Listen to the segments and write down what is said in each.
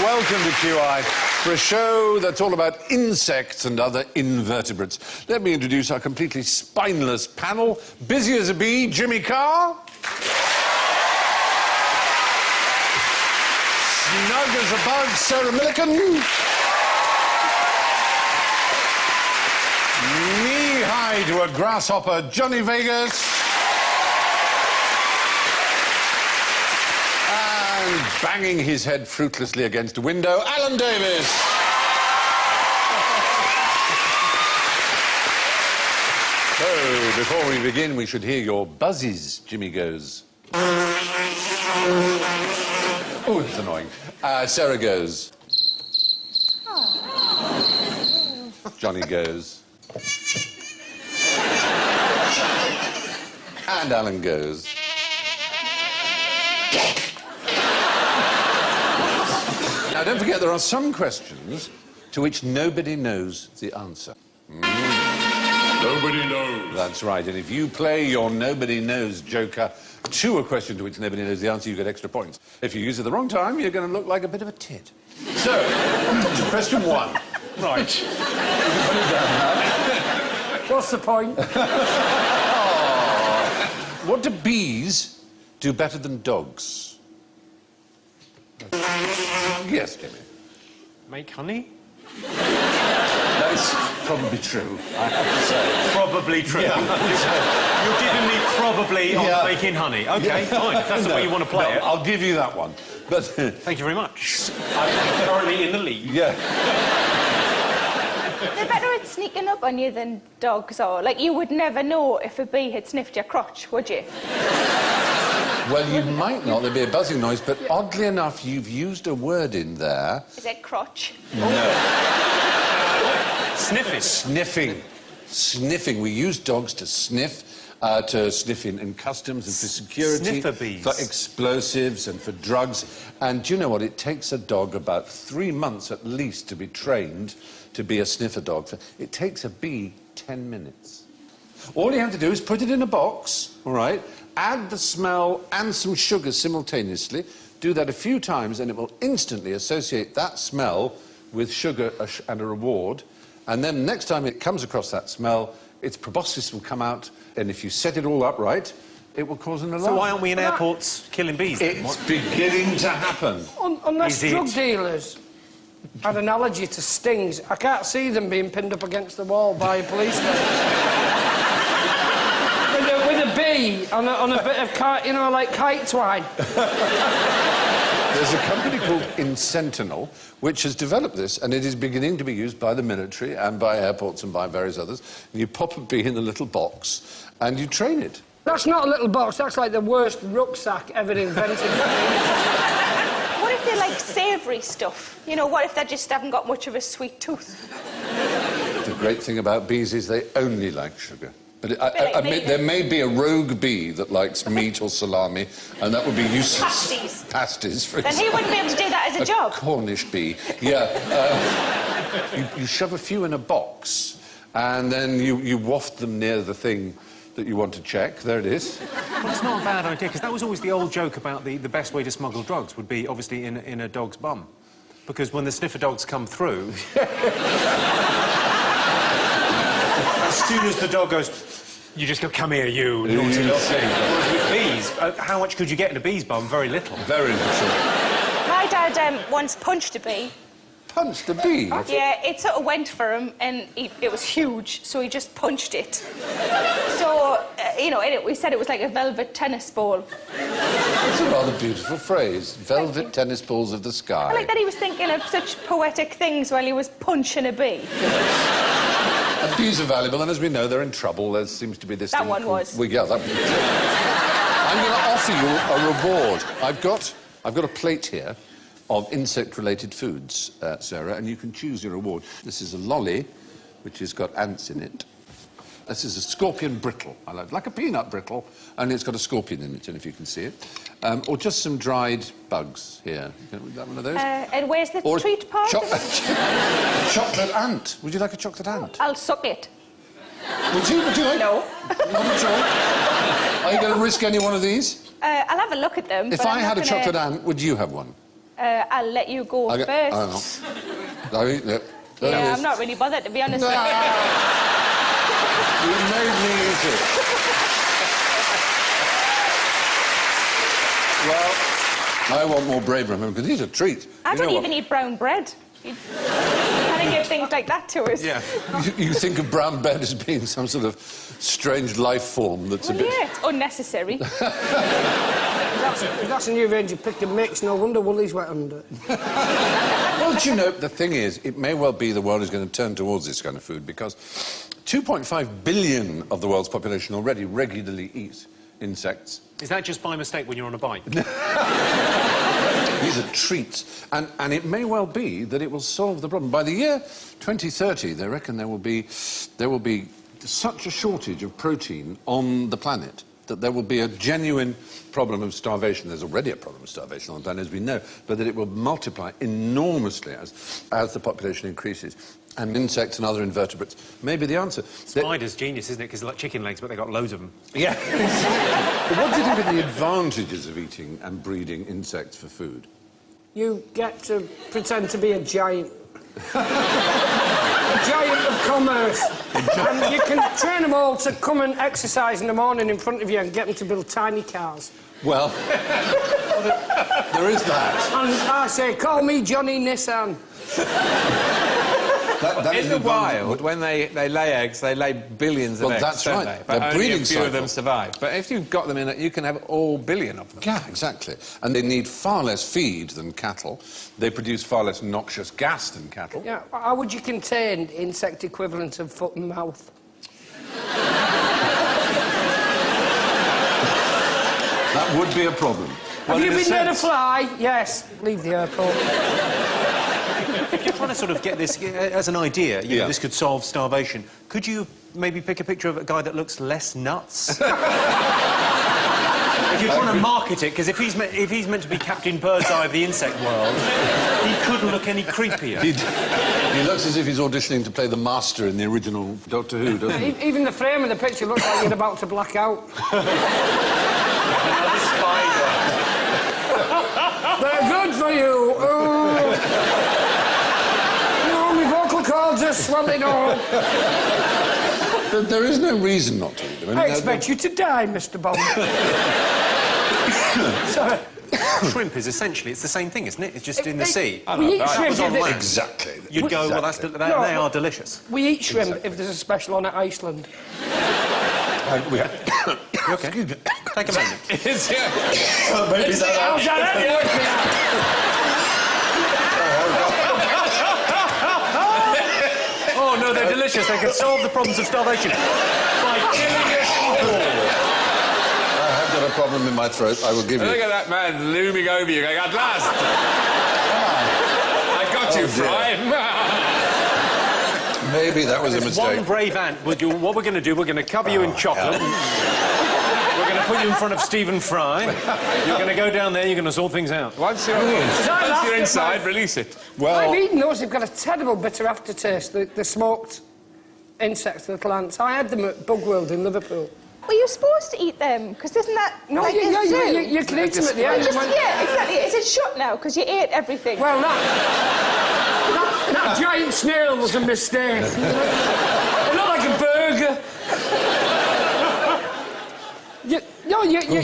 Welcome to QI for a show that's all about insects and other invertebrates. Let me introduce our completely spineless panel. Busy as a bee, Jimmy Carr. Snug as a bug, Sarah Millican. Knee-high to a grasshopper, Johnny Vegas. Banging his head fruitlessly against a window, Alan Davis. So, before we begin, we should hear your buzzes, Jimmy goes. Oh, it's annoying. Sarah goes. Johnny goes. And Alan goes. Now, don't forget, there are some questions to which nobody knows the answer. Nobody knows. That's right, and if you play your nobody knows joker to a question to which nobody knows the answer, you get extra points. If you use it the wrong time, you're going to look like a bit of a tit. So, question one. Right. Put it down now. What's the point? Oh. What do bees do better than dogs? Yes, Jimmy. Make honey? That's probably true, I have to say. Probably true. Yeah. You're giving me probably on making honey. OK, fine. If that's the way you want to play it. I'll give you that one. But thank you very much. I'm currently in the lead. Yeah. They're better at sneaking up on you than dogs are. Like, you would never know if a bee had sniffed your crotch, would you? Well, you might not. There'd be a buzzing noise, but oddly enough, you've used a word in there. Is it crotch? No. Sniffing. Sniffing. Sniffing. We use dogs to sniff in customs and for security. Sniffer bees. For explosives and for drugs. And do you know what? It takes a dog about 3 months at least to be trained to be a sniffer dog. It takes a bee 10 minutes. All you have to do is put it in a box, all right, add the smell and some sugar simultaneously, do that a few times, and it will instantly associate that smell with sugar and a reward. And then next time it comes across that smell, its proboscis will come out, and if you set it all up right, it will cause an alarm. So why aren't we in airports killing bees then? It's beginning to happen. Unless drug dealers had an allergy to stings, I can't see them being pinned up against the wall by a policeman. with a bee on a bit of kite, you know, like kite twine. There's a company called Sentinel which has developed this, and it is beginning to be used by the military and by airports and by various others. And you pop a bee in a little box and you train it. That's not a little box, that's like the worst rucksack ever invented. What if they like savoury stuff? You know, what if they just haven't got much of a sweet tooth? The great thing about bees is they only like sugar. But I admit, there may be a rogue bee that likes meat or salami, and that would be useless. Pasties. Pasties, for Then he wouldn't be able to do that as a job. Cornish bee, yeah. You shove a few in a box, and then you waft them near the thing that you want to check. There it is. Well, it's not a bad idea, because that was always the old joke about the best way to smuggle drugs would be, obviously, in a dog's bum. Because when the sniffer dogs come through... as soon as the dog goes, you just go, come here, you naughty little thing. Whereas with bees, how much could you get in a bee's bum? Very little. Very little. My dad once punched a bee. Punched a bee? Yeah, it sort of went for him, and it was huge, so he just punched it. So, you know, we said it was like a velvet tennis ball. It's a rather beautiful phrase. Velvet tennis balls of the sky. I like that he was thinking of such poetic things while he was punching a bee. And bees are valuable, and as we know, they're in trouble. There seems to be this That thing one called... was. Well, yeah, that was... offer you a reward. I've got a plate here of insect-related foods, Sarah, and you can choose your reward. This is a lolly, which has got ants in it. This is a scorpion brittle, like a peanut brittle, and it's got a scorpion in it, I don't know if you can see it. Or just some dried bugs here. Would you like one of those? And where's the treat part? A chocolate ant. Would you like a chocolate ant? I'll suck it. Would you like? No. Not at all. Are you going to risk any one of these? I'll have a look at them. If I had a chocolate ant, would you have one? I'll let you go first. Yeah, I'm not really bothered, to be honest. No. You made me eat it. Well, I want more bravery from him, because he's a treat. I don't even eat brown bread. You kind of give things like that to us. Yeah. You think of brown bread as being some sort of strange life form that's a bit... Yeah, it's unnecessary. If that's a new range of pick and mix, no wonder Woolies went under. Well, do you know, the thing is, it may well be the world is going to turn towards this kind of food, because 2.5 billion of the world's population already regularly eat insects. Is that just by mistake when you're on a bike? These are treats. And it may well be that it will solve the problem. By the year 2030, they reckon there will be such a shortage of protein on the planet that there will be a genuine problem of starvation. There's already a problem of starvation on the planet, as we know, but that it will multiply enormously as the population increases. And insects and other invertebrates may be the answer. Spiders, genius, isn't it? Because like chicken legs, but they've got loads of them. Yeah. But what do you think are the advantages of eating and breeding insects for food? You get to pretend to be a giant. A giant of commerce. And you can train them all to come and exercise in the morning in front of you and get them to build tiny cars. Well, there is that. And I say, call me Johnny Nissan. That in the wild, when they lay eggs, they lay billions of eggs, that's don't right. they? But They're only breeding a few of them cycle. survive. But if you've got them in it, you can have all billion of them. Yeah, exactly. And they need far less feed than cattle. They produce far less noxious gas than cattle. Yeah, how would you contain insect equivalent of foot and mouth? That would be a problem. Have you been there to fly? Yes. Leave the airport. If you're trying to sort of get this as an idea, you know, Yeah. this could solve starvation, could you maybe pick a picture of a guy that looks less nuts? If you're trying to market it, because if he's meant to be Captain Birdseye of the insect world, he couldn't look any creepier. He looks as if he's auditioning to play the Master in the original Doctor Who, doesn't he? Even the frame of the picture looks like you're about to black out. Another spider. They're good for you. No, my vocal cords are swelling up. There is no reason not to eat them. I expect you to die, Mr. Bond. Sorry. Shrimp is essentially, it's the same thing, isn't it? It's just in the sea. We eat That shrimp was on if land. Exactly. You'd go, well, that's, Exactly. they are delicious. we eat shrimp if there's a special on at Iceland. You okay? Take a moment. It's, yeah. How's that? Oh, no, they're delicious. They could solve the problems of starvation by killing us all. I have got a problem in my throat, I will give you. Look at that man looming over you, going, at last! I got you, Fry. Maybe that was a There's mistake. one brave ant. What we're going to do, we're going to cover you in chocolate. We're going to put you in front of Stephen Fry. You're going to go down there, you're going to sort things out. Once you're inside, release it. Well, I've eaten those. They've got a terrible bitter aftertaste. The smoked insects, the little ants. I had them at Bug World in Liverpool. Were you supposed to eat them? Because isn't that No, like yeah, a zoo? you can eat them at the Well, end. yeah, exactly. Is it shut now? Because you ate everything. Well, that giant snail was a mistake. They're not like a burger.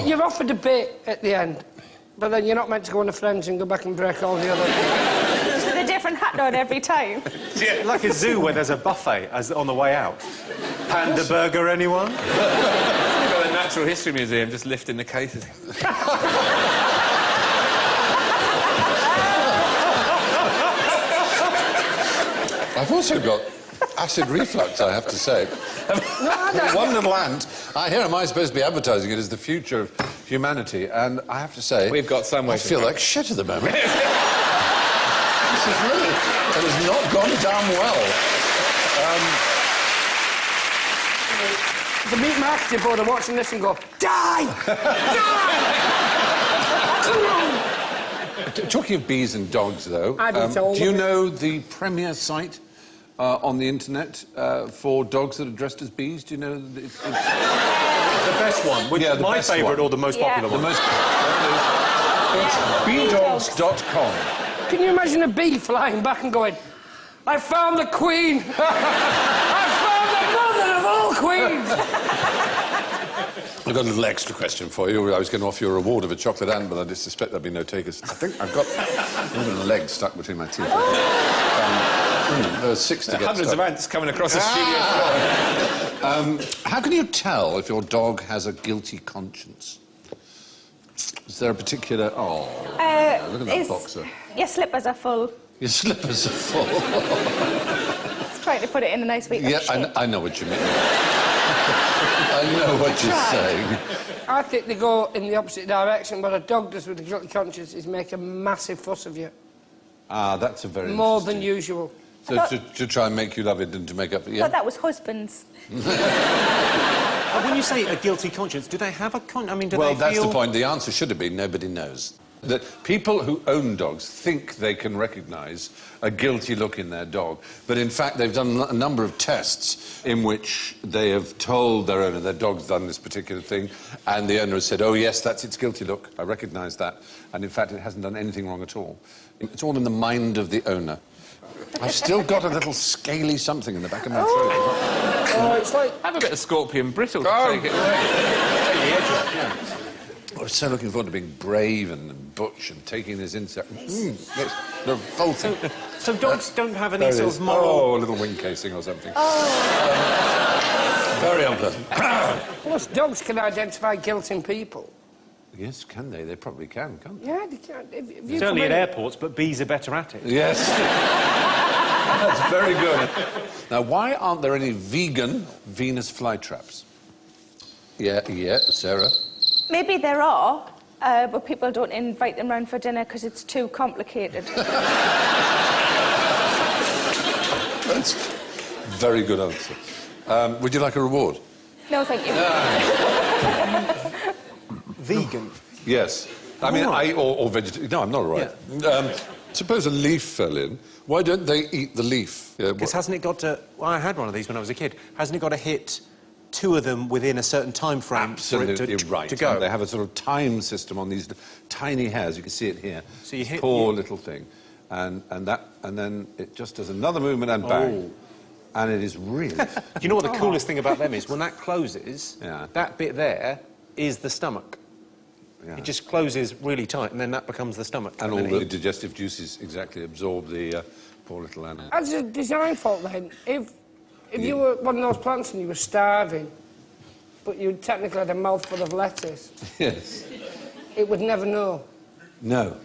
You're offered a bit at the end, but then you're not meant to go on to Friends and go back and break all the other... Is it a different hat on every time? Yeah, like a zoo where there's a buffet on the way out. Panda burger, anyone? You've got the Natural History Museum just lifting the cases. I've also got acid reflux, I have to say. No, I don't. One little ant, Here am I supposed to be advertising it as the future of humanity, and I have to say... We've got some way I to feel go. like shit at the moment. This is really... It has not gone down well. The meat marketing board are watching this and go, die! Die! Talking of bees and dogs, though, do you know the premier site on the internet for dogs that are dressed as bees? Do you know that it's... The best one. Which Yeah, the my best favourite one. or the most Yeah. popular The one? most... It's beedogs.com. Can you imagine a bee flying back and going, I found the queen! I found the mother of all queens! I've got a little extra question for you. I was going to offer you a reward of a chocolate ant, but I just suspect there'll be no takers. I think I've got a leg stuck between my teeth. There are 6 to get Hundreds stuck. of ants coming across the studio floor. How can you tell if your dog has a guilty conscience? Is there a particular... Oh, look at that boxer. Your slippers are full. Your slippers are full. Just trying to put it in a nice way. Yeah, I know what you mean. I know what you're saying. I think they go in the opposite direction. What a dog does with a guilty conscience is make a massive fuss of you. Ah, that's a very More interesting- than usual. So to try and make you love it and to make up... I Yeah. thought that was husbands. When you say a guilty conscience, do they have a I mean, do Well, they that's feel... the point. The answer should have been nobody knows. That people who own dogs think they can recognise a guilty look in their dog, but in fact they've done a number of tests in which they have told their owner their dog's done this particular thing, and the owner has said, oh yes, that's its guilty look, I recognise that, and in fact it hasn't done anything wrong at all. It's all in the mind of the owner. I've still got a little scaly something in the back of my throat. Oh, it's like... Have a bit of scorpion brittle to take it away. I was so looking forward to being brave and butch and taking this insect. It's revolting. So dogs don't have any There it sort is. of moral... Oh, a little wing casing or something. Very unpleasant. Plus, dogs can identify guilt in people. Yes, can they? They probably can, can't they? Yeah, they can. If you Certainly come at in- airports, but bees are better at it. Yes. That's very good. Now, why aren't there any vegan Venus flytraps? Yeah, Sarah. Maybe there are, but people don't invite them round for dinner because it's too complicated. That's a very good answer. Would you like a reward? No, thank you. Vegan? Yes. I mean, or vegetarian. No, I'm not all right. Suppose a leaf fell in. Why don't they eat the leaf? Yeah, Because hasn't it got to... Well, I had one of these when I was a kid. Hasn't it got to hit 2 of them within a certain time frame Absolutely for it right. to go? They have a sort of time system on these tiny hairs. You can see it here. So you hit... Poor little thing. And then it just does another movement and bang. Oh. And it is really... Do you know what the coolest thing about them is? When that closes, Yeah. that bit there is the stomach. Yeah. It just closes really tight, and then that becomes the stomach. And all then the it- digestive juices exactly absorb the poor little animal. As a design fault, then, if you were one of those plants and you were starving, but you technically had a mouthful of lettuce, Yes. it would never know. No.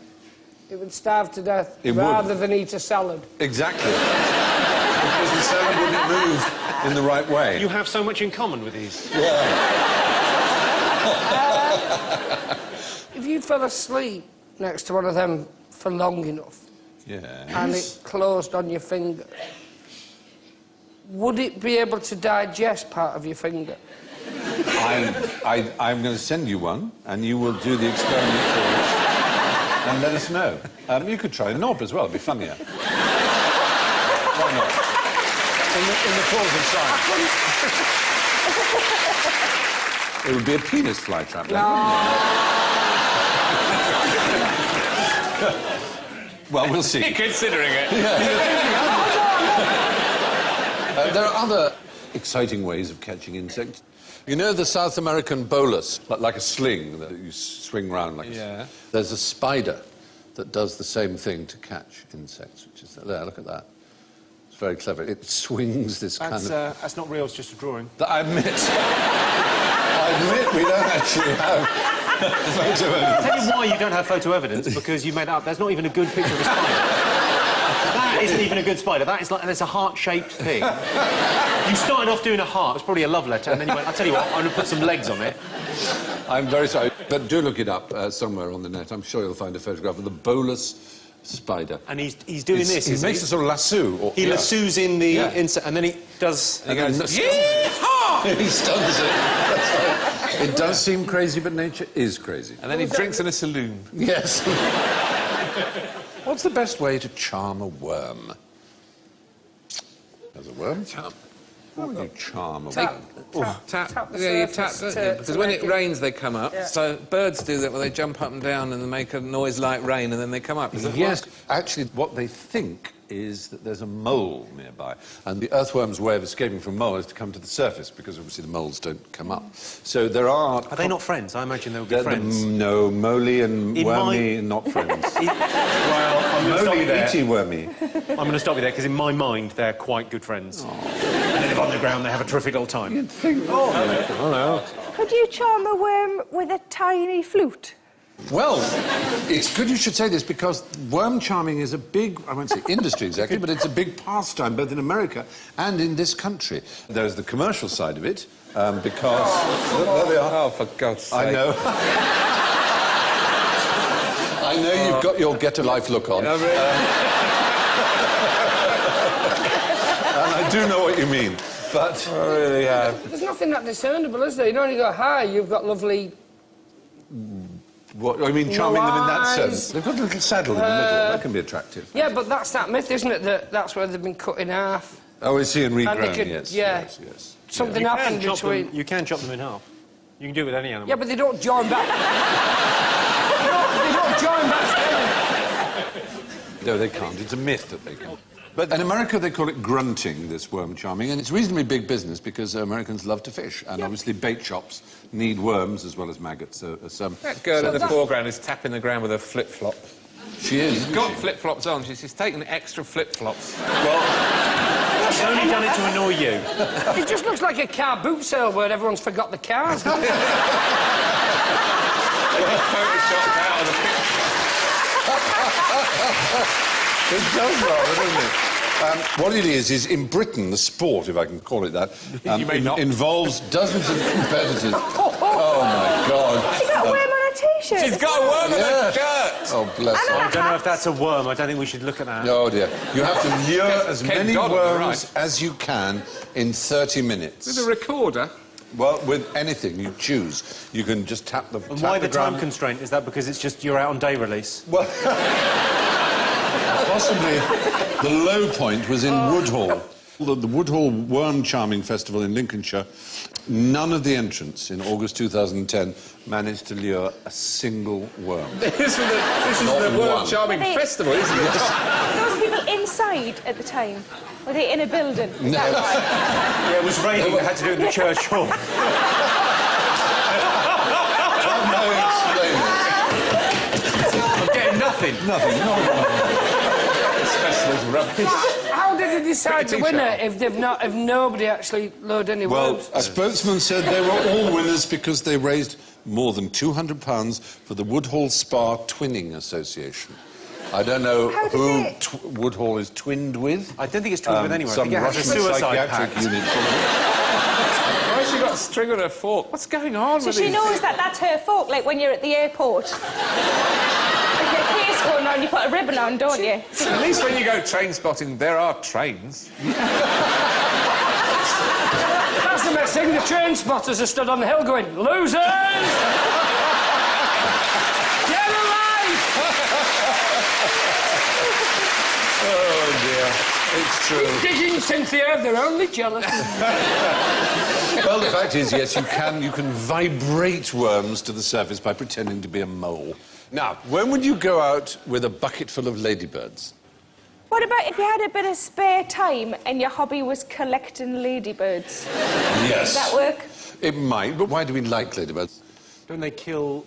It would starve to death It would. rather than eat a salad. Exactly. Because the salad wouldn't move in the right way. You have so much in common with these. If you fell asleep next to one of them for long enough and it closed on your finger, would it be able to digest part of your finger? I'm going to send you one, and you will do the experiment for us, and let us know. You could try a knob as well, it'd be funnier. Why not? In the pause of silence. It would be a penis flytrap, then, wouldn't it? Well, we'll see. Considering it. There are other exciting ways of catching insects. You know the South American bolus, like a sling that you swing round like a... There's a spider that does the same thing to catch insects, which is there, look at that. It's very clever. It swings this kind of... That's not real, it's just a drawing. I admit we don't actually have photo evidence. I'll tell you why you don't have photo evidence, because you made up. There's not even a good picture of a spider. That That isn't even a good spider. That is like... There's a heart-shaped thing. You started off doing a heart. It's probably a love letter, and then you went, I'll tell you what, I'm going to put some legs on it. I'm very sorry, but do look it up somewhere on the net. I'm sure you'll find a photograph of the bolus spider. And he's doing this, He makes a sort of lasso. Or, He lassos in the insect, and then he does... He goes, yeehaw! He stuns it. That's right. It does seem crazy, but nature is crazy. And then he drinks in a saloon. Yes. What's the best way to charm a worm? As a worm? Charm. How would you charm a worm? Tap. Yeah, you tap, don't you? Because when it rains, they come up. Yeah. So birds do that, where they jump up and down and they make a noise like rain, and then they come up. Is that yes. right? Actually, what they think is that there's a mole nearby, and the earthworm's way of escaping from mole is to come to the surface, because obviously the moles don't come up. So there are... Are they not friends? I imagine they would be friends. No, moley and wormy, not friends. Well, I'm going to stop you there. Moley, wormy. I'm going to stop you there, because in my mind, they're quite good friends. Oh. And they live on the ground, they have a terrific old time. You'd think... Oh, no. Could you charm a worm with a tiny flute? Well, it's good you should say this, because worm charming is a big, I won't say industry exactly, but it's a big pastime, both in America and in this country. There's the commercial side of it, because... there they are. Oh, for God's sake. I know. I know you've got your get-a-life look on. No, really? And I do know what you mean, but... I really have. There's nothing that discernible, is there? You don't only go, hi, you've got lovely... What, I mean, charming them in that eyes. sense. They've got a little saddle in the middle. That can be attractive. Yeah, but that's that myth, isn't it? That's where they've been cut in half. Oh, is he and regrown? And they could- Yes, yeah. yes. Something happened between... You can chop them in half. You can do it with any animal. Yeah, but they don't join back. they don't join back together. No, they can't. It's a myth that they can. But in America, they call it grunting, this worm charming, and it's reasonably big business because Americans love to fish, and obviously bait shops need worms as well as maggots. That girl in the foreground is tapping the ground with her flip-flop. She is. She's got flip-flops on. She's taken extra flip-flops. Well, she's only done it to annoy you. It just looks like a car boot sale where everyone's forgot the cars. Photoshopped out of the picture. It does rather, doesn't it? What it is in Britain, the sport, if I can call it that, You may not. involves dozens of competitors. Oh, my God. She got a worm on her T-shirt. She's got a worm on her shirt. Oh, bless her. I don't know if that's a worm. I don't think we should look at that. Oh, dear. You have to lure as Ken many Dodd, worms right. as you can in 30 minutes. With a recorder. Well, with anything you choose. You can just tap the And why the time constraint? Is that because it's just you're out on day release? Well, possibly the low point was in Woodhall. The Woodhall Worm Charming Festival in Lincolnshire. None of the entrants in August 2010 managed to lure a single worm. This is Not the Worm one. Charming Were they- Festival, isn't it? Were those people inside at the time? Were they in a building? Is that right? Yeah, it was raining. We had to do it in the church hall. I'm getting nothing. Nothing. This festival's rubbish. How did they decide the Pretty winner t-shirt. if nobody actually lured any Well, worms? a spokesman said they were all winners because they raised more than £200 for the Woodhall Spa Twinning Association. I don't know How did who they- Woodhall is twinned with. I don't think it's twinned with anyone. I Some think it has a Russian suicide psychiatric pact. unit. Why has she got a string on her fork? What's going on So with she these knows that that's her fork, like when you're at the airport. If your case going round, you put a ribbon on, don't you? At least when you go train spotting, there are trains. That's the best thing. The train spotters are stood on the hill going, losers! Get alive! Oh, dear. It's true. Digging, Cynthia, they're only jealous. Well, the fact is, yes, you can vibrate worms to the surface by pretending to be a mole. Now, when would you go out with a bucket full of ladybirds? What about if you had a bit of spare time and your hobby was collecting ladybirds? Yes. Does that work? It might, but why do we like ladybirds? Don't they kill...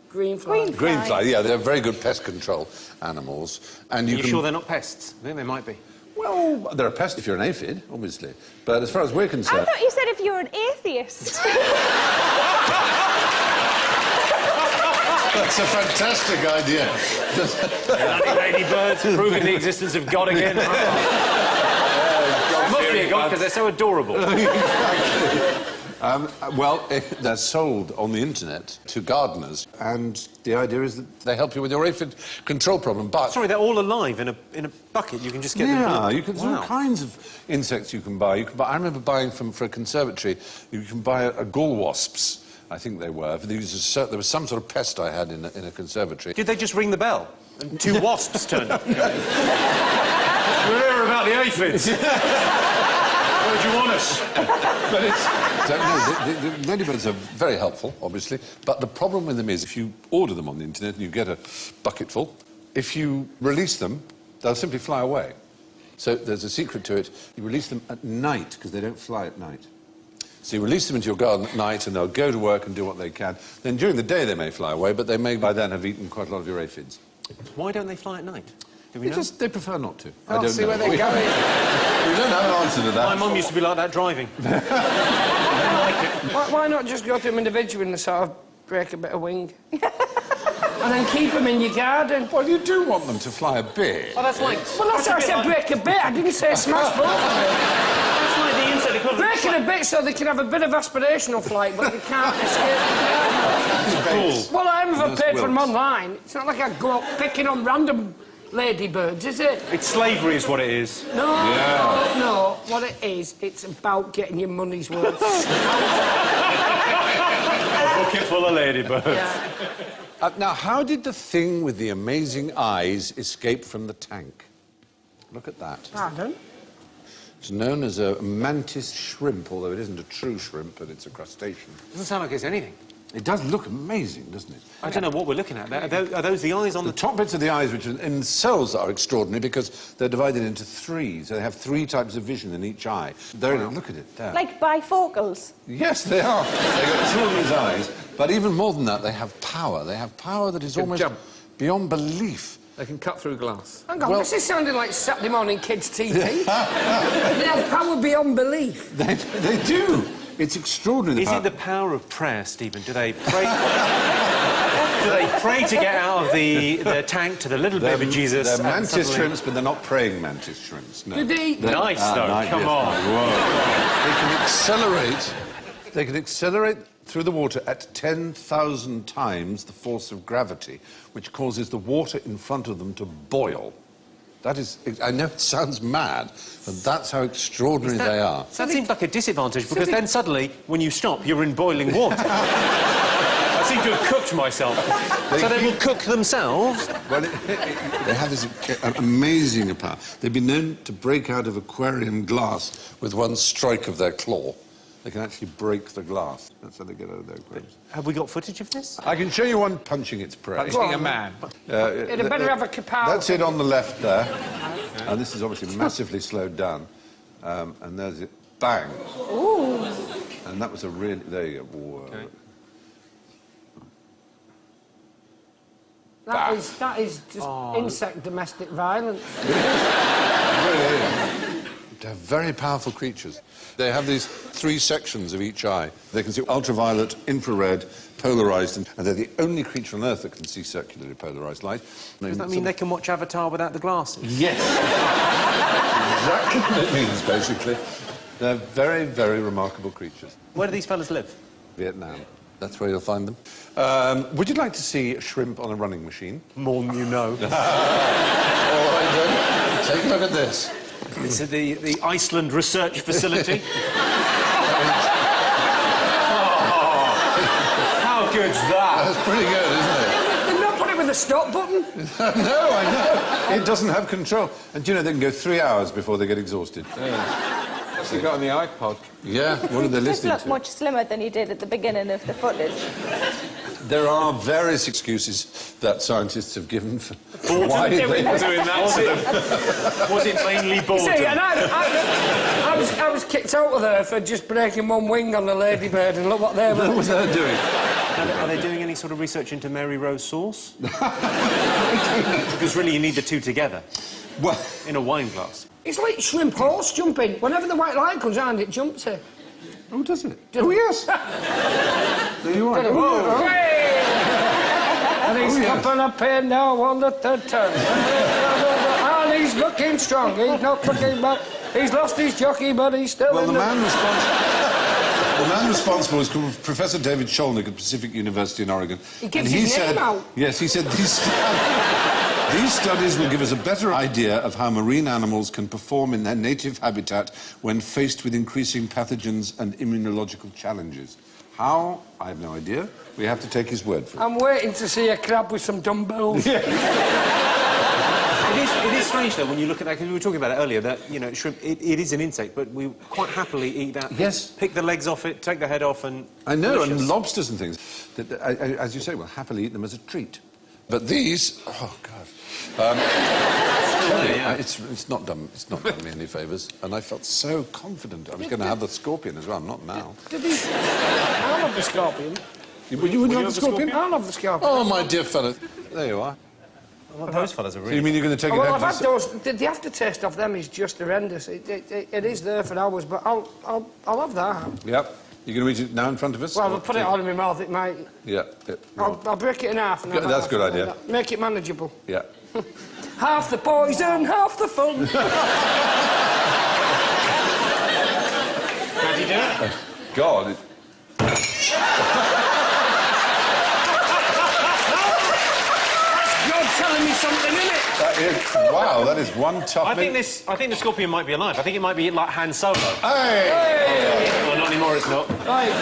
Green fly. Greenfly, yeah, they're very good pest control animals. And Are you sure they're not pests? I think they might be. Well, they're a pest if you're an aphid, obviously. But as far as we're I concerned... thought you said if you were an atheist. That's a fantastic idea. Bloody ladybirds proving the existence of God again. There must be a God because they're so adorable. Well, they're sold on the internet to gardeners, and the idea is that they help you with your aphid control problem. But Sorry, they're all alive in a bucket. You can just get them. yeah, you can. There's all kinds of insects you can buy. I remember buying for a conservatory. You can buy a gall wasps. I think they were. There was some sort of pest I had in a conservatory. Did they just ring the bell and 2 wasps turned up? We're here about the aphids. Where do you want us? But the ladybirds are very helpful, obviously, but the problem with them is if you order them on the internet and you get a bucketful, if you release them, they'll simply fly away. So there's a secret to it. You release them at night, because they don't fly at night. So you release them into your garden at night and they'll go to work and do what they can. Then during the day they may fly away, but they may by then have eaten quite a lot of your aphids. Why don't they fly at night? Do we know? They prefer not to. I don't see where they're going. We don't have an answer to that. My mum used to be like that driving. Why not just go to them individually and sort of break a bit of wing? And then keep them in your garden. Well, you do want them to fly a bit. Oh, that's like... Well, that's how I said break a bit. I didn't say smash both of them. That's like the insect equivalent. Breaking a bit so they can have a bit of aspirational flight, but they can't escape the garden. Cool. Well, I haven't Those paid for them wilts. online. It's not like I go out picking on random ladybirds, is it? It's slavery is what it is. No, no. What it is, it's about getting your money's worth. A bucket full of ladybirds. Yeah. Now, how did the thing with the amazing eyes escape from the tank? Look at that. Pardon? It's known as a mantis shrimp, although it isn't a true shrimp, but it's a crustacean. Doesn't sound like it's anything. It does look amazing, doesn't it? I don't know what we're looking at. Are those the eyes on The the... top bits of the eyes, which in themselves are extraordinary because they're divided into 3, so they have 3 types of vision in each eye. There, look at it, there. Like bifocals. Yes, they are. They've got children's eyes, but even more than that, they have power. They have power that is Can almost jump. beyond belief. They can cut through glass. Hang on, Well- this is sounding like Saturday morning kids' TV. They have power beyond belief. They do. It's extraordinary. Is it the power of prayer, Stephen? Do they pray... Do they pray to get out of the tank to the little baby Jesus? They're and mantis suddenly- shrimps, but they're not praying mantis shrimps. No. Do they- Nice, though. Come on. Whoa. They can accelerate through the water at 10,000 times the force of gravity, which causes the water in front of them to boil. That is... I know it sounds mad, but that's how extraordinary they are. That seems like a disadvantage, because then suddenly, when you stop, you're in boiling water. I seem to have cooked myself. So they will cook themselves? Well, they have this amazing power. They've been known to break out of aquarium glass with one strike of their claw. They can actually break the glass. That's how they get out of their aquariums. Have we got footage of this? I can show you one punching its prey. Punching a man. It'd better have a kapow. That's it on the left there. And this is obviously massively slowed down. And there's it. Bang. Ooh. And that was a really... There you go. Whoa. Okay. That is just insect domestic violence. They're very powerful creatures. They have these 3 sections of each eye. They can see ultraviolet, infrared, polarised, and they're the only creature on Earth that can see circularly polarised light. Does that mean they can watch Avatar without the glasses? Yes. Exactly what it means, basically. They're very, very remarkable creatures. Where do these fellas live? Vietnam. That's where you'll find them. Would you like to see a shrimp on a running machine? More than you know. All right, then. Take a look at this. Is it the Iceland Research Facility? How good's that? That's pretty good, isn't it? They've not put it with a stop button. No, I know. It doesn't have control. And do you know, they can go 3 hours before they get exhausted. What's he got on the iPod? Yeah, what are they This listening looked to? much slimmer than he did at the beginning of the footage. There are various excuses that scientists have given for why they... doing that to them. Was it mainly boredom? See, and I was kicked out of there for just breaking one wing on the ladybird, and look what they were. What was they doing? Are they doing any sort of research into Mary Rose sauce? Because really you need the 2 together. Well, In a wine glass. It's like shrimp horse jumping. Whenever the white light comes on, it jumps it. oh, does it? Oh, yes. There you are. Whoa. Oh, yeah. And happen up here now on the third turn. And he's looking strong. He's not looking back. He's lost his jockey, but he's still Well, in the man responsible is Professor David Sholnick at Pacific University in Oregon. He gives and his said, name out. Yes, he said these studies will give us a better idea of how marine animals can perform in their native habitat when faced with increasing pathogens and immunological challenges. How? I have no idea. We have to take his word for it. I'm waiting to see a crab with some dumbbells. It is strange, though, when you look at that, because we were talking about it earlier, that, you know, shrimp, it is an insect, but we quite happily eat that. Yes. Pick the legs off it, take the head off, and... I know, delicious. and lobsters and things. That, as you say, we'll happily eat them as a treat. But these... Oh, God. It's not done me any favours, and I felt so confident I was going to have the scorpion as well, not now. Did he... I love the scorpion. Would you have the scorpion? I love the scorpion. Oh, my dear fellow. There you are. Well, those fellas are So really... you mean you're going to take it Well, home? I've had those. The aftertaste of them is just horrendous. It is there for hours, but I'll have that. Yep. You're going to eat it now in front of us? Well, I'll put it on in my mouth. It might. Yeah. I'll break it in half. And That's a good idea. Make it manageable. Yeah. Half the poison, half the fun. How do you do it? God. You're telling me something, innit? Wow, that is one tough... I think the scorpion might be alive. I think it might be like Han Solo. Hey! Well, not anymore, it's not. Right,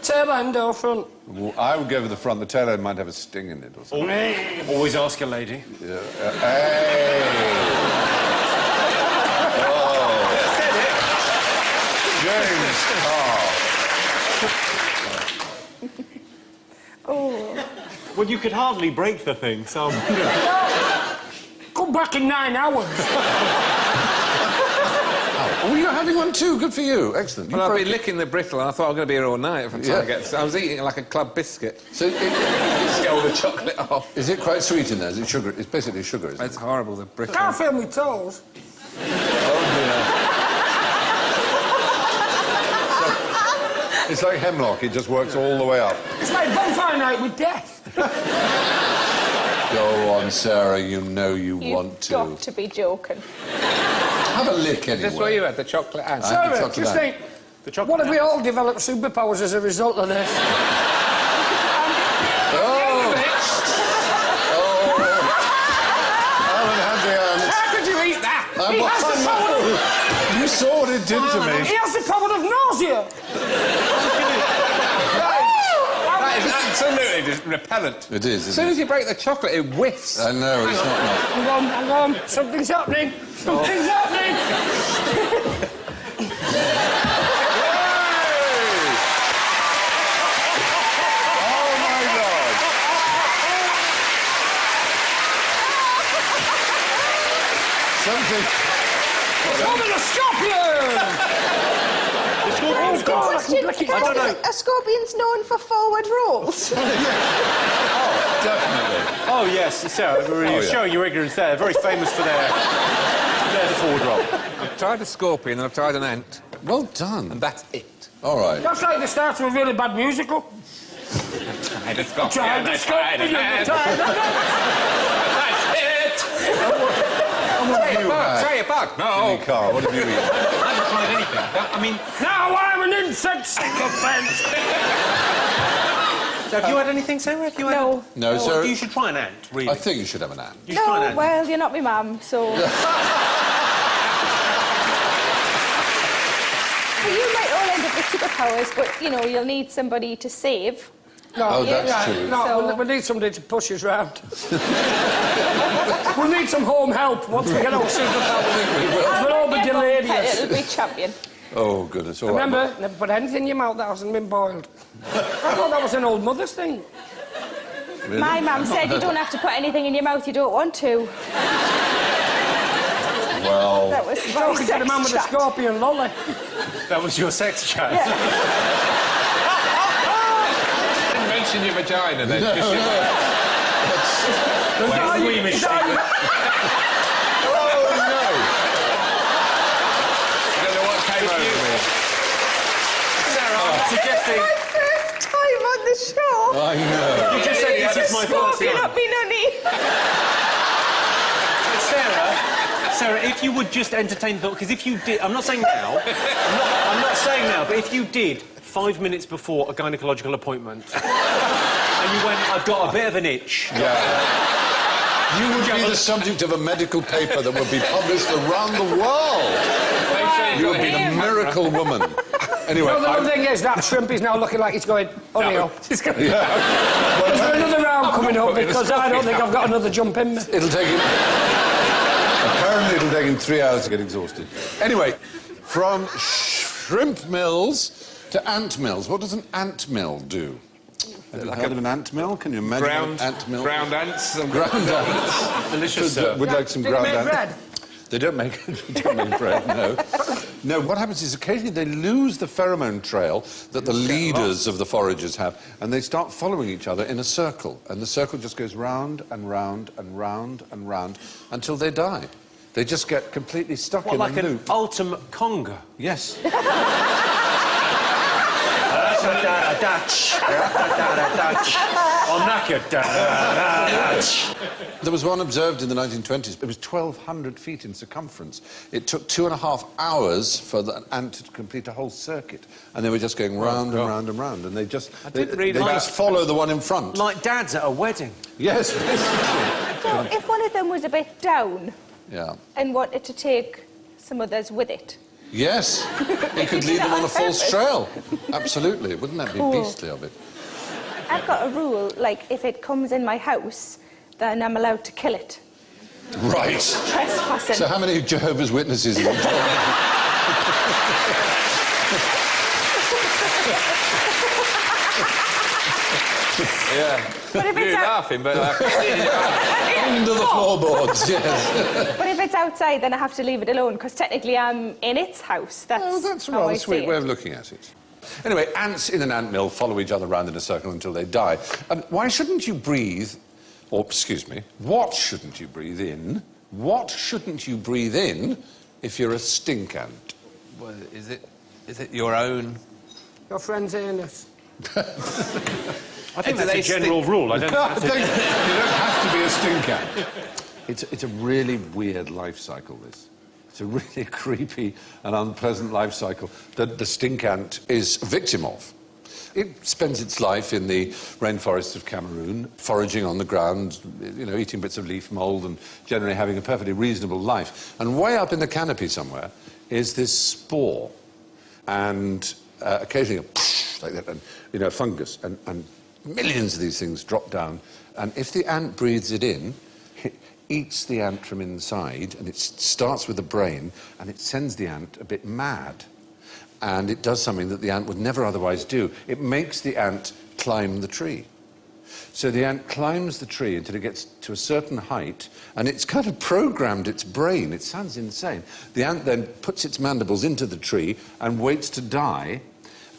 tail end or front? Well, I would go for the front. The tail end might have a sting in it or something. Always ask a lady. Yeah. Hey! Oh. James. Oh. Well, you could hardly break the thing, so... Come back in 9 hours. Oh, you're having one too. Good for you. Excellent. Well, I've been licking the brittle, and I thought I was going to be here all night if I try to get... I was eating it like a club biscuit. So Just get all the chocolate off. is it quite sweet in there? Is it sugar? It's basically sugar, isn't it? It's horrible, the brittle. Can't feel my toes. It's like hemlock. It just works all the way up. It's like bonfire night with death. Go on, Sarah. You know you want to. You've got to be joking. Have a lick anyway. That's what you had, the chocolate ant. Sarah, chocolate just ant. think, what if we all developed superpowers as a result of this? How could you eat that? He has the power of... You saw what it did to me. He has the power of nausea. That is absolutely just repellent. It is, As soon as you break the chocolate, it whiffs. I know, it's not nice. Hang on. Something's happening. Something's happening. Oh, my God. Something... Woman, a scorpion! The scorpion's gone. Question, I don't know. are scorpions known for forward rolls? Definitely. Oh, yes, Sarah, you're yeah. showing your ignorance there. Very famous for their forward roll. I've tried a scorpion and I've tried an ant, Well done. and that's it. All right. That's like the start of a really bad musical. Tried a scorpion, Tried the scorpion, tried the... That's it! Try a bug. No. Jimmy Carr, what have you eaten? I haven't tried anything. I mean, Now I'm an insect sycophant. so have you had anything, Sarah? Have you had... No. No, sir. You should try an ant, really. I think you should have an ant. You should try an No, ant. well, you're not my mum, so... Well, you might all end up with superpowers, but, you know, you'll need somebody to save. No, Oh, that's true. No, So- we need somebody to push us round. We need some home help once we get our superpowers. We'll all be delirious. It'll be champion. Oh, goodness. All right. Remember, never put anything in your mouth that hasn't been boiled. I thought that was an old mother's thing. Really? My mum said you don't have to put anything in your mouth you don't want to. Well... That was my Talking to the man with the sex chat. scorpion lolly. That was your sex chat. Yeah. Didn't mention your vagina then. No, no. Well, we mistake. Oh, no. I don't know what came over me. Sarah, I'm suggesting... My first time on the show. I know. You just said you That is my thoughts. Scorpion up me nunny. Sarah, if you would just entertain the thought, because if you did, I'm not saying now, I'm not saying now, but if you did 5 minutes before a gynecological appointment, and you went, I've got a bit of an itch. Yeah. You would be the subject of a medical paper that would be published around the world. You would be the miracle woman. Anyway, no, the other thing is that shrimp is now looking like it's going, oh, no. It's going There's another round coming up because I don't think I've got another jump in me. It'll take him... Apparently it'll take him 3 hours to get exhausted. Anyway, from shrimp mills to ant mills. What does an ant mill do? Have you heard of an ant mill? Can you imagine an ant mill? Ground ants. Ground ants. Delicious, sir. Would like some Do ground they make ants. bread? They don't make bread, no. No, what happens is occasionally they lose the pheromone trail that the leaders of the foragers have, and they start following each other in a circle, and the circle just goes round and round and round and round until they die. They just get completely stuck in a loop. Like an ultimate conga? Yes. There was one observed in the 1920s. It was 1,200 feet in circumference. It took 2.5 hours for the ant to complete a whole circuit, and they were just going round and round and round, and they just just follow the one in front. Like dads at a wedding. Yes, basically. So if one of them was a bit down Yeah. and wanted to take some others with it, Yes, it could lead them on a false trail. Absolutely. Wouldn't that be beastly of it? I've got a rule, like, if it comes in my house, then I'm allowed to kill it. Right. Trespassing. So how many Jehovah's Witnesses have you told? Yeah. But if You're it's laughing, but... Under the floorboards, yes. But if it's outside, then I have to leave it alone, because technically I'm in its house. That's, That's a how rather I sweet see way it. of looking at it. Anyway, ants in an ant mill follow each other around in a circle until they die. Why shouldn't you breathe... Or, excuse me, what shouldn't you breathe in? What shouldn't you breathe in if you're a stink ant? Well, is it your own... Your friend's anus. I think that's a general rule. I don't have to... You don't have to be a stink ant. It's a really weird life cycle, this. It's a really creepy and unpleasant life cycle that the stink ant is a victim of. It spends its life in the rainforests of Cameroon, foraging on the ground, you know, eating bits of leaf mould and generally having a perfectly reasonable life. And way up in the canopy somewhere is this spore. And occasionally, like that, and, you know, fungus. And millions of these things drop down. And if the ant breathes it in, it eats the ant from inside, and it starts with the brain, and it sends the ant a bit mad. And it does something that the ant would never otherwise do. It makes the ant climb the tree. So the ant climbs the tree until it gets to a certain height, and it's kind of programmed its brain. It sounds insane. The ant then puts its mandibles into the tree and waits to die,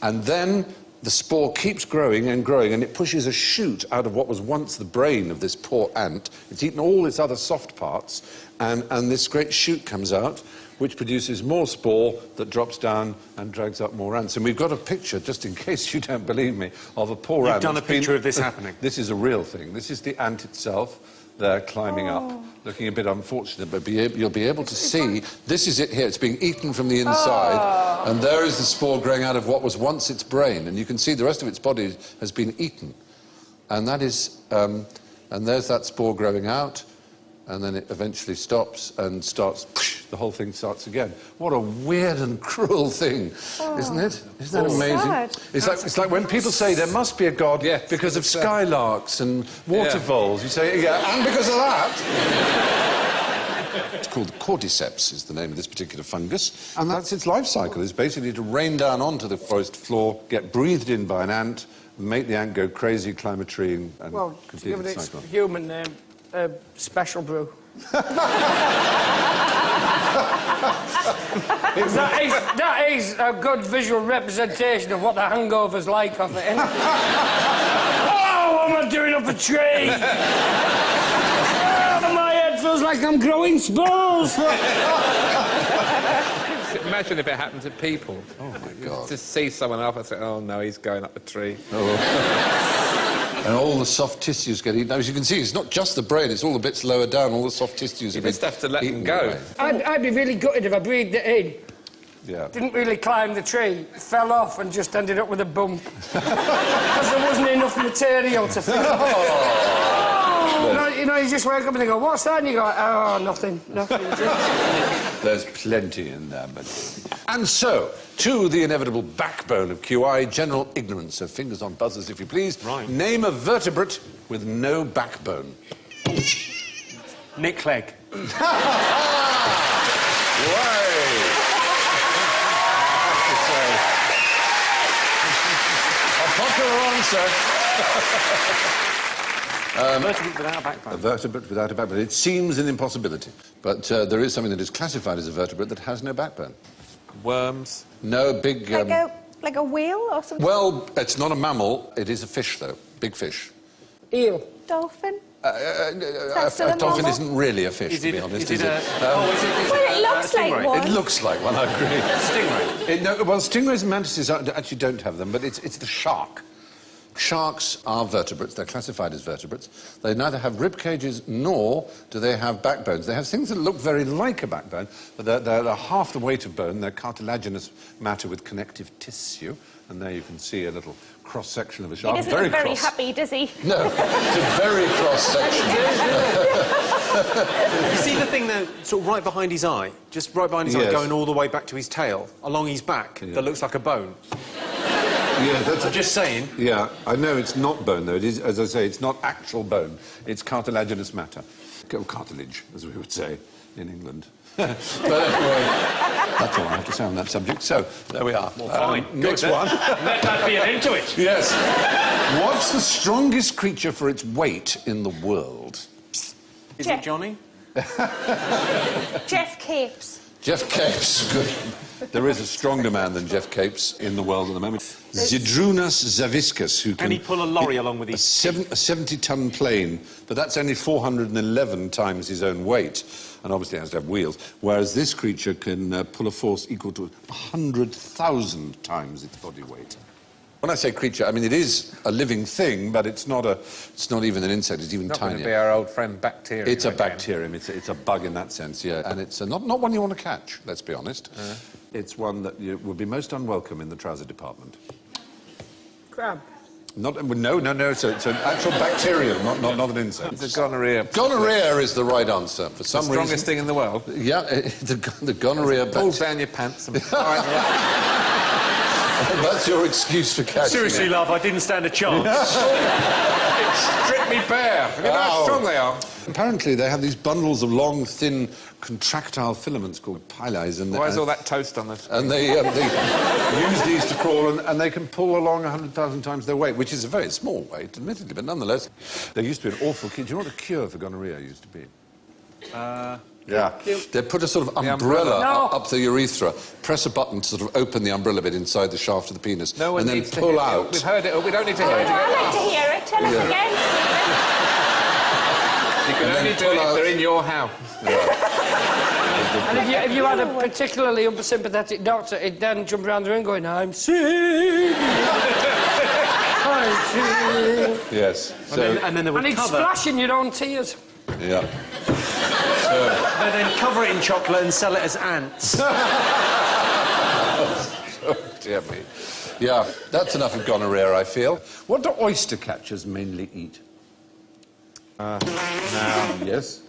and then the spore keeps growing and growing, and it pushes a shoot out of what was once the brain of this poor ant. It's eaten all its other soft parts, and this great shoot comes out, which produces more spore that drops down and drags up more ants. And we've got a picture, just in case you don't believe me, of a poor ant. You've done a picture of this happening. This is a real thing. This is the ant itself. They're climbing up, looking a bit unfortunate, but you'll be able to see, this is it here. It's being eaten from the inside, and there is the spore growing out of what was once its brain, and you can see the rest of its body has been eaten. And that is, and there's that spore growing out, and then it eventually stops and starts, the whole thing starts again. What a weird and cruel thing, isn't it? Isn't that amazing? Sad. It's like when people say there must be a God because of skylarks and water voles. You say, yeah, and because of that. It's called cordyceps, is the name of this particular fungus. And that's its life cycle, is basically to rain down onto the forest floor, get breathed in by an ant, make the ant go crazy, climb a tree, and complete give it its its cycle. human name, Special Brew. that is a good visual representation of what the hangover's like off it, isn't it? Oh, what am I doing up a tree? Oh, my head feels like I'm growing spores. Imagine if it happened to people. Oh, my God. To see someone up and say, oh, no, he's going up a tree. Oh. And all the soft tissues get eaten. Now, as you can see, it's not just the brain, it's all the bits lower down, all the soft tissues. You just have to let them go. I'd be really gutted if I breathed it in. Yeah. Didn't really climb the tree, fell off and just ended up with a bump. Because there wasn't enough material to fill it. You know, you just wake up and they go, what's that? And you go, oh, nothing. There's plenty in there, but... And so, to the inevitable backbone of QI, general ignorance. So fingers on buzzers, if you please. Right. Name a vertebrate with no backbone. Nick Clegg. Vertebrate without a backbone. A vertebrate without a backbone. It seems an impossibility, like there is something that is classified as a vertebrate that has no backbone. Worms. No big... Like a whale or something? Well, it's not a mammal. It is a fish, though. Big fish. Eel. Dolphin? A dolphin isn't really a fish, to be honest, is it? Well, it looks like one. It looks like one, I agree. Stingray. Well, stingrays and mantises actually don't have them, but it's the shark. Sharks are vertebrates. They're classified as vertebrates. They neither have rib cages nor do they have backbones. They have things that look very like a backbone, but they're half the weight of bone. They're cartilaginous matter with connective tissue. And there you can see a little cross-section of a shark. He doesn't look very happy, does he? No, it's a very cross-section. You see the thing there, sort of right behind his eye? Just right behind his eye, going all the way back to his tail, along his back, that looks like a bone. Yeah, that's... I'm just saying. Yeah, I know it's not bone, though. It is, as I say, it's not actual bone. It's cartilaginous matter. Cartilage, as we would say in England. But anyway, that's all I have to say on that subject. So, there we are. Well, fine. Next one. Let that be an end to it. Yes. What's the strongest creature for its weight in the world? Is it Johnny? Jeff Capes. Jeff Capes. Good. There is a stronger man than Jeff Capes in the world at the moment. Zydrunas zaviscus, who can... Can he pull a lorry along with his... A 70-ton plane, but that's only 411 times his own weight, and obviously has to have wheels, whereas this creature can pull a force equal to 100,000 times its body weight. When I say creature, I mean it is a living thing, but it's not even an insect. It's even Not tinier. going to be our old friend bacterium. It's a again. bacterium. It's a bug in that sense, yeah. And it's not one you want to catch. Let's be honest. It's one that would be most unwelcome in the trouser department. Crab. No. It's an actual bacterium, not an insect. The gonorrhea. Gonorrhea is the right answer for some reason. Strongest thing in the world. Yeah, the gonorrhea. Pulls down your pants and... That's your excuse for catching Seriously, it. love, I didn't stand a chance. Strip me bare. Look at how strong they are. Apparently, they have these bundles of long, thin, contractile filaments called pilae. And Why is all that toast on this? And they use these to crawl, and they can pull along 100,000 times their weight, which is a very small weight, admittedly, but nonetheless, there used to be an awful cure. Do you know what a cure for gonorrhea used to be? Yeah. They put a sort of umbrella up the urethra, press a button to sort of open the umbrella bit inside the shaft of the penis, No one and then needs to pull hear out. It. We've heard it. We don't need to hear it I'd again. like to hear it. Tell us again. You can only do it if they're in your house. And if you had a particularly unsympathetic doctor, he'd then jump around the room going, I'm sick. I'm sick. Yes. And then they would And he'd cover... splash in your own tears. Yeah. They then cover it in chocolate and sell it as ants. Oh, dear me. Yeah, that's enough of gonorrhea, I feel. What do oyster catchers mainly eat? Yes?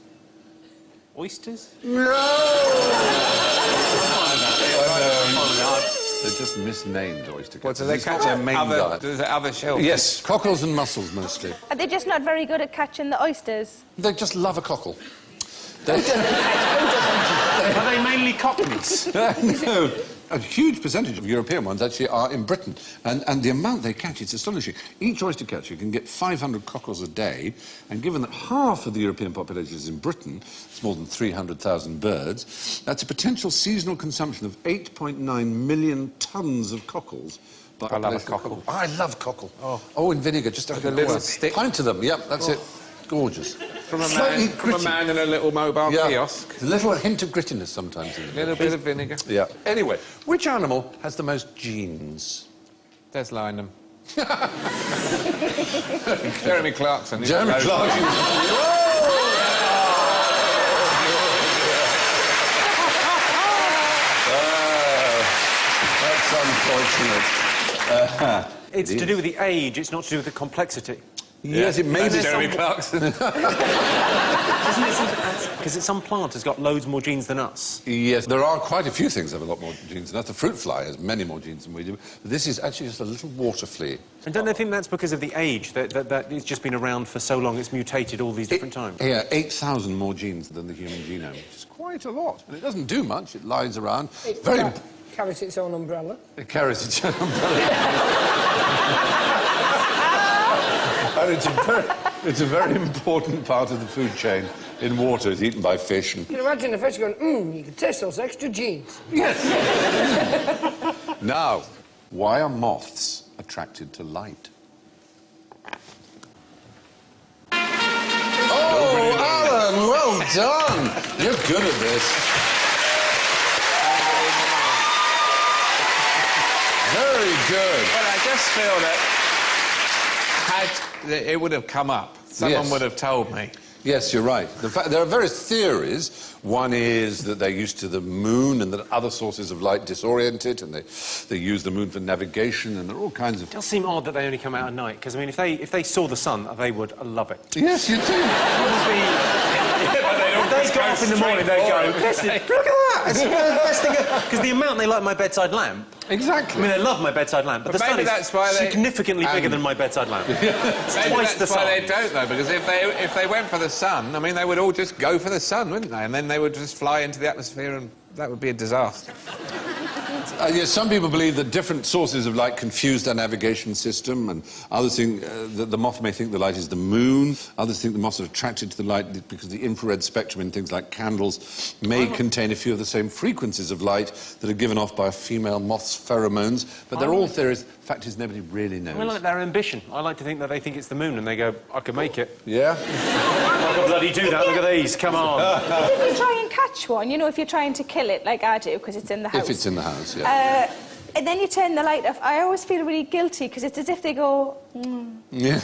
Oysters? They're just misnamed oyster catchers. What, do they It's not catch their main diet. other shells? Yes, cockles and mussels mostly. Are they just not very good at catching the oysters? They just love a cockle. Are they mainly cockneys? No, a huge percentage of European ones actually are in Britain. And the amount they catch, it's astonishing. Each oyster catcher can get 500 cockles a day, and given that half of the European population is in Britain, it's more than 300,000 birds, that's a potential seasonal consumption of 8.9 million tonnes of cockles. I love a cockle. I love cockle. Oh, in vinegar, just a little stick. Pint of them, yep, that's it. Gorgeous. From a man in a little mobile kiosk. A little hint of grittiness sometimes in it. A little bit of vinegar. Yeah. Anyway, which animal has the most genes? There's Lynham. Jeremy Clarkson. Jeremy Clarkson. That's unfortunate. It's to do with the age, it's not to do with the complexity. Yes, it may be Jeremy Clarkson. Because some plant has got loads more genes than us. Yes, there are quite a few things that have a lot more genes than us. The fruit fly has many more genes than we do. But this is actually just a little water flea. And don't they think that's because of the age, that it's just been around for so long, it's mutated all these different times? Yeah, 8,000 more genes than the human genome, which is quite a lot. And it doesn't do much, it lies around. It carries its own umbrella. It carries its own umbrella. And it's a very important part of the food chain in water. It's eaten by fish. And... You can imagine the fish going, you can taste those extra genes. Yes. Now, why are moths attracted to light? Oh, Alan, well done. You're good at this. Very good. Well, I just feel that it would have come up. Someone would have told me. Yes, you're right. There are various theories. One is that they're used to the moon and that other sources of light disorient it, and they use the moon for navigation, and there are all kinds of... It does seem odd that they only come out at night, because, I mean, if they saw the sun, they would love it. Yes, you do. It would be... If they got up in the morning, they'd go, look at that! It's the best thing ever. Because the amount they like my bedside lamp... Exactly. I mean, they love my bedside lamp, but the sun is significantly bigger than my bedside lamp. Maybe that's why they don't, though, because if they went for the sun, I mean, they would all just go for the sun, wouldn't they? And then they would just fly into the atmosphere, and that would be a disaster. Yes, some people believe that different sources of light confuse their navigation system, and others think that the moth may think the light is the moon. Others think the moths are attracted to the light because the infrared spectrum in things like candles may contain a few of the same frequencies of light that are given off by a female moth's pheromones. But they're all theories. The fact is, nobody really knows. I like their ambition. I like to think that they think it's the moon, and they go, I could make it. Yeah? I can bloody do that. Look at these. Come on. If you try and catch one, you know, if you're trying to kill it, like I do, because it's in the house. If it's in the house, yeah. And then you turn the light off, I always feel really guilty, because it's as if they go... Yeah.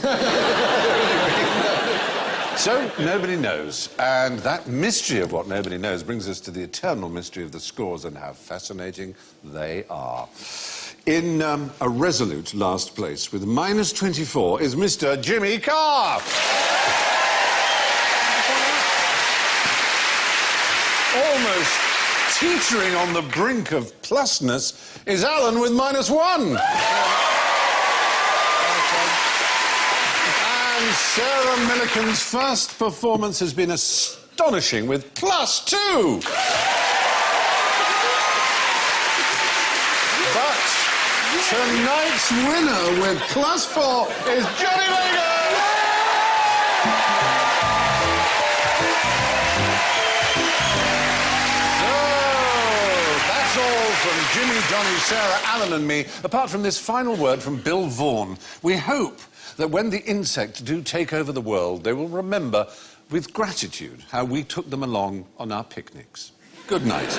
So, nobody knows. And that mystery of what nobody knows brings us to the eternal mystery of the scores and how fascinating they are. In a resolute last place with -24 is Mr. Jimmy Carr. Almost teetering on the brink of plusness is Alan with -1. And Sarah Millican's first performance has been astonishing with +2. But tonight's winner with +4 is Johnny Vegas! From Jimmy, Johnny, Sarah, Alan and me, apart from this final word from Bill Vaughan, we hope that when the insects do take over the world, they will remember with gratitude how we took them along on our picnics. Good night.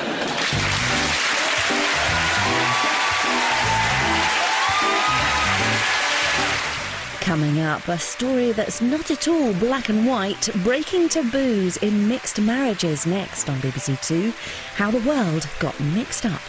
Coming up, a story that's not at all black and white, breaking taboos in mixed marriages next on BBC Two, how the world got mixed up.